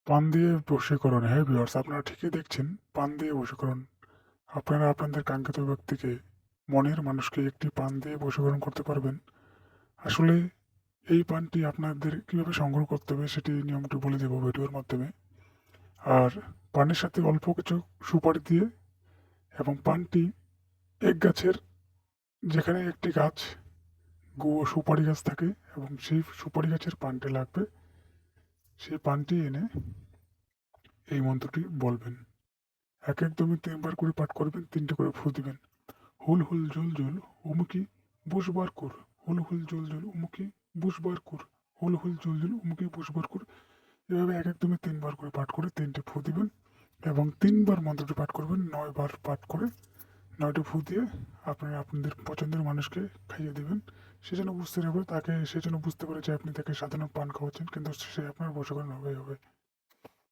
পান দিয়ে বশীকরণ। হ্যাঁ ভিউয়ার্স, আপনারা ঠিকই দেখছেন, পান দিয়ে বশীকরণ। আপনারা আপনাদের কাঙ্ক্ষিত ব্যক্তিকে, মনের মানুষকে একটি পান দিয়ে বশীকরণ করতে পারবেন। আসলে এই পানটি আপনাদের কিভাবে সংগ্রহ করতে হবে সেটি নিয়মটি বলে দেব ভিডিওর মাধ্যমে। আর পানের সাথে অল্প কিছু সুপারি দিয়ে, এবং পানটি এক গাছের, যেখানে একটি গাছ সুপারি গাছ থাকে এবং সেই সুপারি গাছের পানটি লাগবে, সেই পানটি এনে এই মন্ত্রটি বলবেন। এক একদমই 3 বার করে পাঠ করবেন, 3টে করে ফু দিবেন। হুল হুল জুল জুল উমুকি বুসবার কুর, হুল হুল জুল জুল উমুকি বুসবার কুর, হুল হুল জুল জুল উমুকি বুসবার কুর। এভাবে এক একদমই 3 বার করে পাঠ করে 3টে ফু দিবেন এবং 3 বার মন্ত্রটি পাঠ করবেন। 9 বার পাঠ করে 9টে ফু দিয়ে আপনারা আপনাদের পছন্দের মানুষকে খাইয়ে দেবেন। সে যেন বুঝতে না পারে, সে যেন বুঝতে পারে যে আপনি তাকে সাধারণ পান খাওয়াচ্ছেন, কিন্তু সে আপনার বশীকরণ হবে।